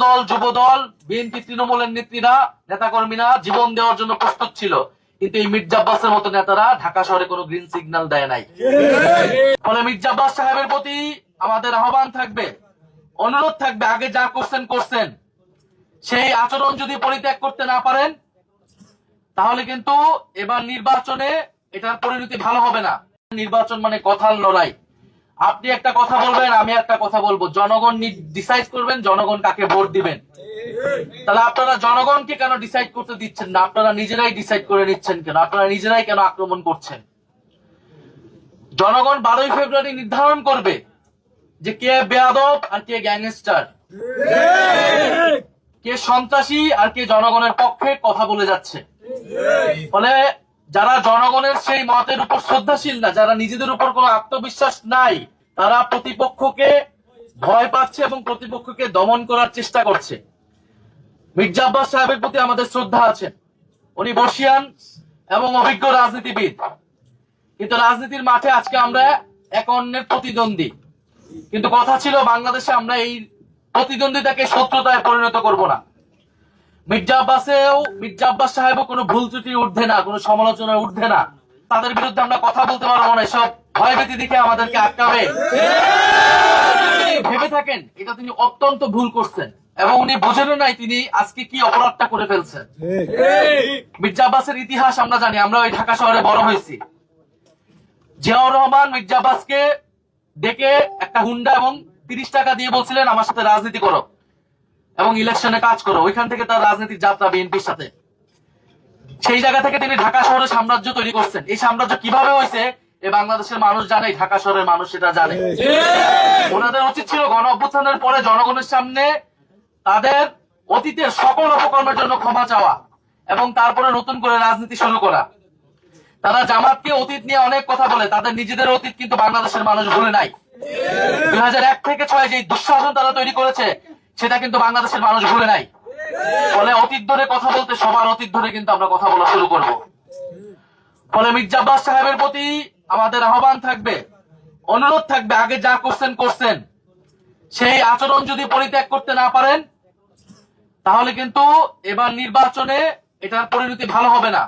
দল, যুব দল, বিএনপি, তৃণমূলের নেত্রীরা, নেতাকর্মীরা জীবন দেওয়ার জন্য প্রস্তুত ছিল, কিন্তু এই মির্জা আব্বাসের মতো নেতারা ঢাকা শহরে কোনো গ্রিন সিগন্যাল দেয় নাই। ফলে মির্জা আব্বাস সাহেবের প্রতি আমাদের আহ্বান থাকবে, অনুরোধ থাকবে, আগে যা করছেন সেই আচরণ যদি পরিত্যাগ করতে না পারেন তাহলে কিন্তু এবার নির্বাচনে এটার পরিণতি ভালো হবে না। নির্বাচন মানে কথার লড়াই। আপনি একটা কথা বলবেন, আমি একটা কথা বলবো, জনগণ ডিসাইড করবেন জনগণ কাকে ভোট দিবেন। তাহলে আপনারা জনগণকে কেন ডিসাইড করতে দিচ্ছেন না? আপনারা নিজেরাই ডিসাইড করে নিচ্ছেন কেন? আপনারা নিজেরাই কেন আক্রমণ করছেন? জনগণ 12ই ফেব্রুয়ারি নির্ধারণ করবে যে কে বেয়াদব আর কে গ্যাংস্টার, কে সন্ত্রাসী আর কে জনগণের পক্ষে কথা বলে যাচ্ছে। ফলে যারা জনগণের সেই মতের উপর শ্রদ্ধাশীল না, যারা নিজেদের উপর কোনো আত্মবিশ্বাস নাই, তারা প্রতিপক্ষকে ভয় পাচ্ছে এবং প্রতিপক্ষকে দমন করার চেষ্টা করছে। মির্জা আব্বাস সাহেবের প্রতি আমাদের শ্রদ্ধা আছে, উনি বর্ষিয়ান এবং অভিজ্ঞ রাজনীতিবিদ, কিন্তু রাজনীতির মাঠে আজকে আমরা এক অন্যের প্রতিদ্বন্দ্বী। কিন্তু কথা ছিল বাংলাদেশে আমরা এই প্রতিদ্বন্দ্বিতাকে শত্রুতায় পরিণত করব না। মির্জা আব্বাস সাহেবও কোনো ভুল ত্রুটির ঊর্ধ্বে না, কোনো সমালোচনার ঊর্ধ্বে না। তাদের বিরুদ্ধে আমরা কথা বলতে পারবো না, এসব ভয়ভীতি দেখে আমাদেরকে আটকাবে। ভেবে থাকেন এটা তিনি অত্যন্ত ভুল করছেন এবং উনি বোঝেন নাই তিনি আজকে কি অপরাধটা করে ফেলছেন। মির্জা আব্বাসের ইতিহাস আমরা জানি, আমরা ওই ঢাকা শহরে বড় হয়েছি। জিয়াউর রহমান মির্জা আব্বাসকে ডেকে একটা হুন্ডা এবং 30 টাকা দিয়ে বলছিলেন আমার সাথে রাজনীতি করো এবং ইলেকশনে কাজ করো। ওইখান থেকে তার রাজনীতির যাত্রা বিএনপির সাথে। সেই জায়গা থেকে তিনি ঢাকা শহরে সাম্রাজ্য তৈরি করছেন। এই সাম্রাজ্য কিভাবে হয়েছে এ বাংলাদেশের মানুষ জানে, ঢাকা শহরের মানুষ সেটা জানে। ওনাদের উচিত ছিল গণ অভ্যুত্থানের পরে জনগণের সামনে তাদের অতীতের সকল অপকর্মের জন্য ক্ষমা চাওয়া এবং তারপরে নতুন করে রাজনীতি শুরু করা। তারা জামাতকে অতীত নিয়ে অনেক কথা বলে, তাদের নিজেদের অতীত কিন্তু বাংলাদেশের মানুষ ভুলে নাই। 2001 থেকে 6 যে দুঃশাসন তারা তৈরি করেছে সেটা কিন্তু বাংলাদেশের মানুষ ভুলে নাই। ফলে অতীত ধরে কথা বলতে সবার অতীত ধরে কিন্তু আমরা কথা বলা শুরু করব। ফলে মির্জা আব্বাস সাহেবের প্রতি আমাদের আহ্বান থাকবে, অনুরোধ থাকবে, আগে যা করছেন সেই আচরণ যদি পরিত্যাগ করতে না পারেন তাহলে কিন্তু এবার নির্বাচনে এটার পরিণতি ভালো হবে না।